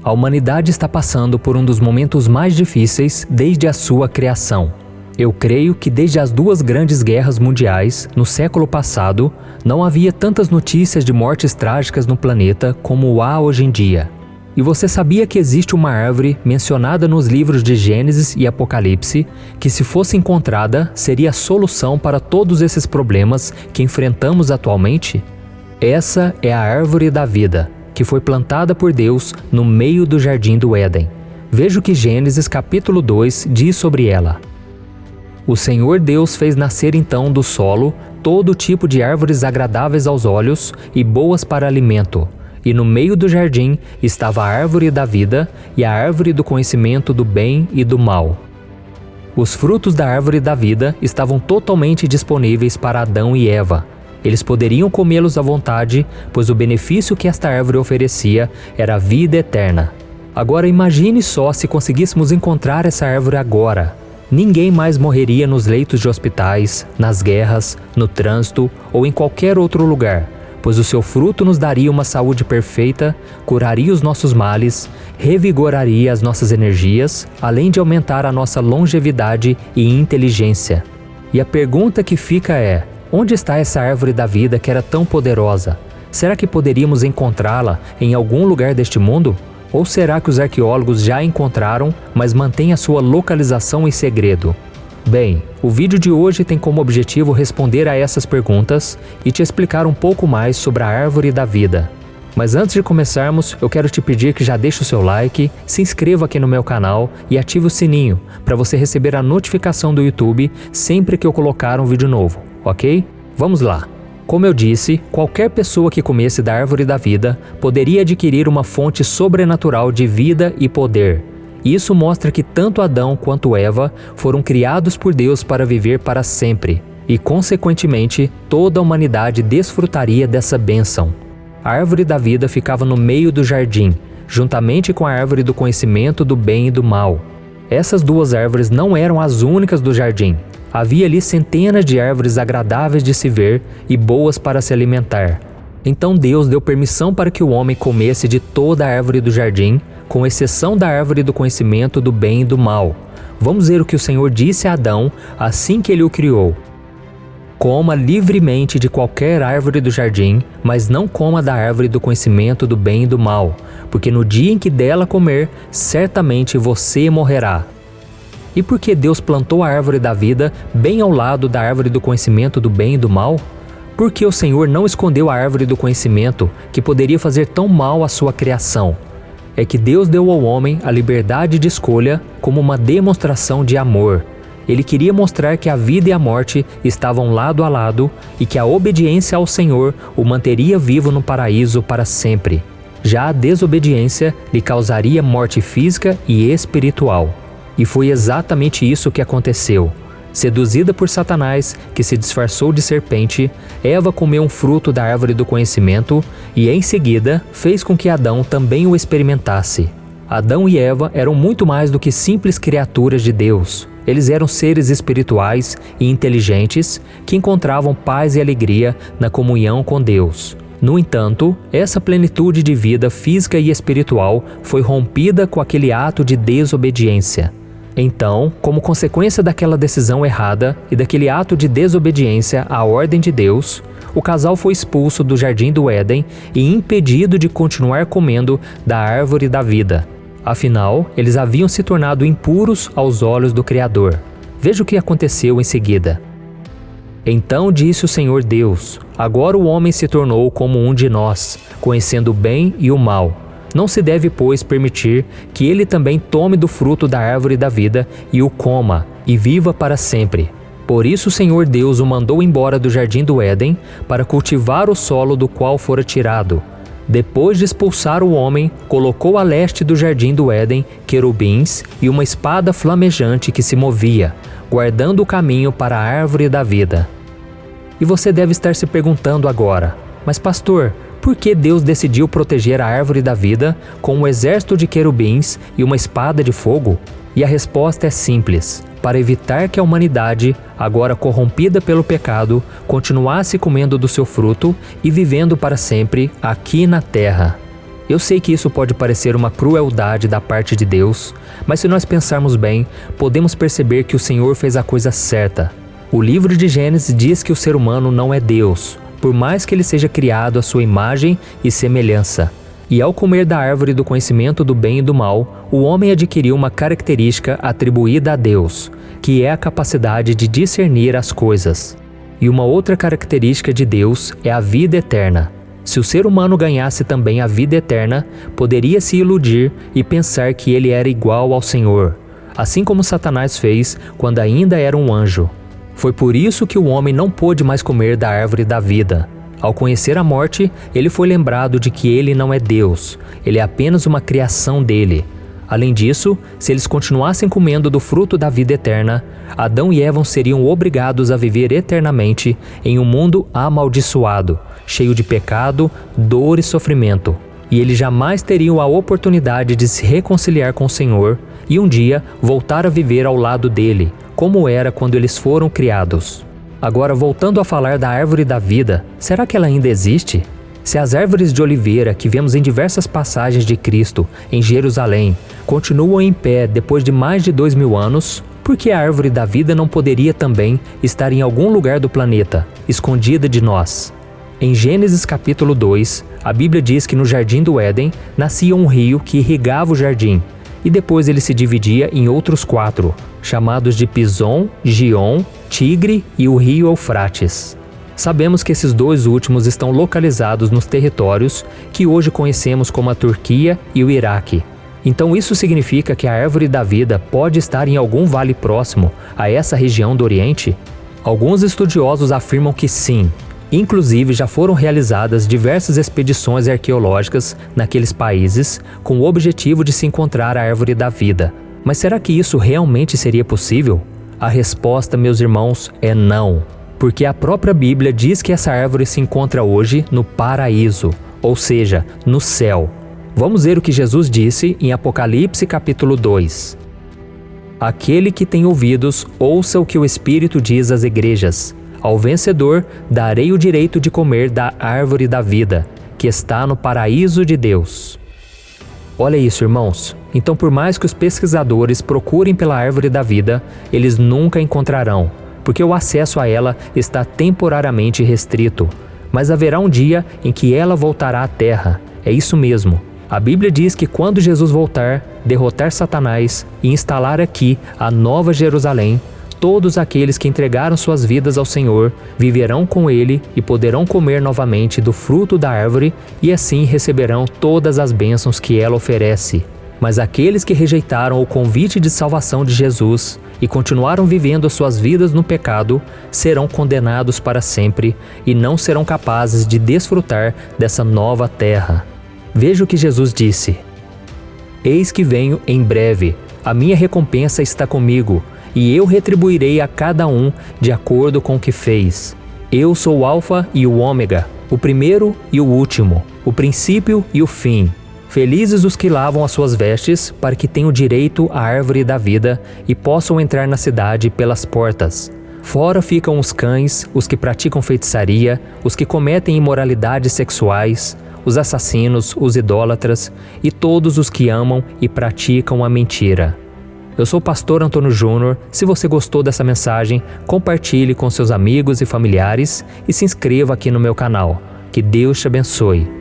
A humanidade está passando por um dos momentos mais difíceis desde a sua criação. Eu creio que desde as 2 grandes guerras mundiais, no século passado, não havia tantas notícias de mortes trágicas no planeta como há hoje em dia. E você sabia que existe uma árvore mencionada nos livros de Gênesis e Apocalipse, que se fosse encontrada, seria a solução para todos esses problemas que enfrentamos atualmente? Essa é a árvore da vida, que foi plantada por Deus no meio do jardim do Éden. Veja o que Gênesis capítulo 2 diz sobre ela. O Senhor Deus fez nascer então do solo todo tipo de árvores agradáveis aos olhos e boas para alimento. E no meio do jardim estava a árvore da vida e a árvore do conhecimento do bem e do mal. Os frutos da árvore da vida estavam totalmente disponíveis para Adão e Eva. Eles poderiam comê-los à vontade, pois o benefício que esta árvore oferecia era a vida eterna. Agora imagine só se conseguíssemos encontrar essa árvore agora. Ninguém mais morreria nos leitos de hospitais, nas guerras, no trânsito ou em qualquer outro lugar, pois o seu fruto nos daria uma saúde perfeita, curaria os nossos males, revigoraria as nossas energias, além de aumentar a nossa longevidade e inteligência. E a pergunta que fica é: onde está essa árvore da vida que era tão poderosa? Será que poderíamos encontrá-la em algum lugar deste mundo? Ou será que os arqueólogos já a encontraram, mas mantêm a sua localização em segredo? Bem, o vídeo de hoje tem como objetivo responder a essas perguntas e te explicar um pouco mais sobre a árvore da vida. Mas antes de começarmos, eu quero te pedir que já deixe o seu like, se inscreva aqui no meu canal e ative o sininho para você receber a notificação do YouTube sempre que eu colocar um vídeo novo, ok? Vamos lá! Como eu disse, qualquer pessoa que comesse da árvore da vida poderia adquirir uma fonte sobrenatural de vida e poder. Isso mostra que tanto Adão quanto Eva foram criados por Deus para viver para sempre, e consequentemente toda a humanidade desfrutaria dessa bênção. A árvore da vida ficava no meio do jardim, juntamente com a árvore do conhecimento do bem e do mal. Essas 2 árvores não eram as únicas do jardim. Havia ali centenas de árvores agradáveis de se ver e boas para se alimentar. Então Deus deu permissão para que o homem comesse de toda a árvore do jardim, com exceção da árvore do conhecimento do bem e do mal. Vamos ver o que o Senhor disse a Adão assim que ele o criou. Coma livremente de qualquer árvore do jardim, mas não coma da árvore do conhecimento do bem e do mal, porque no dia em que dela comer, certamente você morrerá. E por que Deus plantou a árvore da vida bem ao lado da árvore do conhecimento do bem e do mal? Por que o Senhor não escondeu a árvore do conhecimento que poderia fazer tão mal à sua criação? É que Deus deu ao homem a liberdade de escolha como uma demonstração de amor. Ele queria mostrar que a vida e a morte estavam lado a lado e que a obediência ao Senhor o manteria vivo no paraíso para sempre. Já a desobediência lhe causaria morte física e espiritual. E foi exatamente isso que aconteceu. Seduzida por Satanás, que se disfarçou de serpente, Eva comeu um fruto da árvore do conhecimento e, em seguida, fez com que Adão também o experimentasse. Adão e Eva eram muito mais do que simples criaturas de Deus. Eles eram seres espirituais e inteligentes que encontravam paz e alegria na comunhão com Deus. No entanto, essa plenitude de vida física e espiritual foi rompida com aquele ato de desobediência. Então, como consequência daquela decisão errada e daquele ato de desobediência à ordem de Deus, o casal foi expulso do jardim do Éden e impedido de continuar comendo da árvore da vida. Afinal, eles haviam se tornado impuros aos olhos do Criador. Veja o que aconteceu em seguida. Então disse o Senhor Deus: agora o homem se tornou como um de nós, conhecendo o bem e o mal. Não se deve, pois, permitir que ele também tome do fruto da árvore da vida e o coma, e viva para sempre. Por isso o Senhor Deus o mandou embora do jardim do Éden para cultivar o solo do qual fora tirado. Depois de expulsar o homem, colocou a leste do jardim do Éden querubins e uma espada flamejante que se movia, guardando o caminho para a árvore da vida. E você deve estar se perguntando agora: mas pastor, por que Deus decidiu proteger a árvore da vida com um exército de querubins e uma espada de fogo? E a resposta é simples: para evitar que a humanidade, agora corrompida pelo pecado, continuasse comendo do seu fruto e vivendo para sempre aqui na terra. Eu sei que isso pode parecer uma crueldade da parte de Deus, mas se nós pensarmos bem, podemos perceber que o Senhor fez a coisa certa. O livro de Gênesis diz que o ser humano não é Deus, por mais que ele seja criado à sua imagem e semelhança. E ao comer da árvore do conhecimento do bem e do mal, o homem adquiriu uma característica atribuída a Deus, que é a capacidade de discernir as coisas. E uma outra característica de Deus é a vida eterna. Se o ser humano ganhasse também a vida eterna, poderia se iludir e pensar que ele era igual ao Senhor, assim como Satanás fez quando ainda era um anjo. Foi por isso que o homem não pôde mais comer da árvore da vida. Ao conhecer a morte, ele foi lembrado de que ele não é Deus, ele é apenas uma criação dele. Além disso, se eles continuassem comendo do fruto da vida eterna, Adão e Eva seriam obrigados a viver eternamente em um mundo amaldiçoado, cheio de pecado, dor e sofrimento. E eles jamais teriam a oportunidade de se reconciliar com o Senhor e um dia voltar a viver ao lado dele, como era quando eles foram criados. Agora, voltando a falar da árvore da vida, será que ela ainda existe? Se as árvores de oliveira que vemos em diversas passagens de Cristo em Jerusalém continuam em pé depois de mais de 2000 anos, por que a árvore da vida não poderia também estar em algum lugar do planeta, escondida de nós? Em Gênesis capítulo 2, a Bíblia diz que no jardim do Éden nascia um rio que irrigava o jardim, e depois ele se dividia em outros 4, chamados de Pison, Gion, Tigre e o rio Eufrates. Sabemos que esses 2 últimos estão localizados nos territórios que hoje conhecemos como a Turquia e o Iraque. Então isso significa que a árvore da vida pode estar em algum vale próximo a essa região do Oriente? Alguns estudiosos afirmam que sim. Inclusive já foram realizadas diversas expedições arqueológicas naqueles países com o objetivo de se encontrar a árvore da vida. Mas será que isso realmente seria possível? A resposta, meus irmãos, é não. Porque a própria Bíblia diz que essa árvore se encontra hoje no paraíso, ou seja, no céu. Vamos ver o que Jesus disse em Apocalipse capítulo 2. Aquele que tem ouvidos, ouça o que o Espírito diz às igrejas. Ao vencedor, darei o direito de comer da árvore da vida, que está no paraíso de Deus. Olha isso, irmãos. Então, por mais que os pesquisadores procurem pela árvore da vida, eles nunca encontrarão, porque o acesso a ela está temporariamente restrito. Mas haverá um dia em que ela voltará à terra. É isso mesmo. A Bíblia diz que quando Jesus voltar, derrotar Satanás e instalar aqui a Nova Jerusalém, todos aqueles que entregaram suas vidas ao Senhor viverão com Ele e poderão comer novamente do fruto da árvore e assim receberão todas as bênçãos que ela oferece. Mas aqueles que rejeitaram o convite de salvação de Jesus e continuaram vivendo suas vidas no pecado serão condenados para sempre e não serão capazes de desfrutar dessa nova terra. Veja o que Jesus disse: Eis que venho em breve, a minha recompensa está comigo, e eu retribuirei a cada um de acordo com o que fez. Eu sou o Alfa e o Ômega, o primeiro e o último, o princípio e o fim. Felizes os que lavam as suas vestes, para que tenham direito à árvore da vida e possam entrar na cidade pelas portas. Fora ficam os cães, os que praticam feitiçaria, os que cometem imoralidades sexuais, os assassinos, os idólatras e todos os que amam e praticam a mentira. Eu sou o pastor Antônio Júnior. Se você gostou dessa mensagem, compartilhe com seus amigos e familiares e se inscreva aqui no meu canal. Que Deus te abençoe.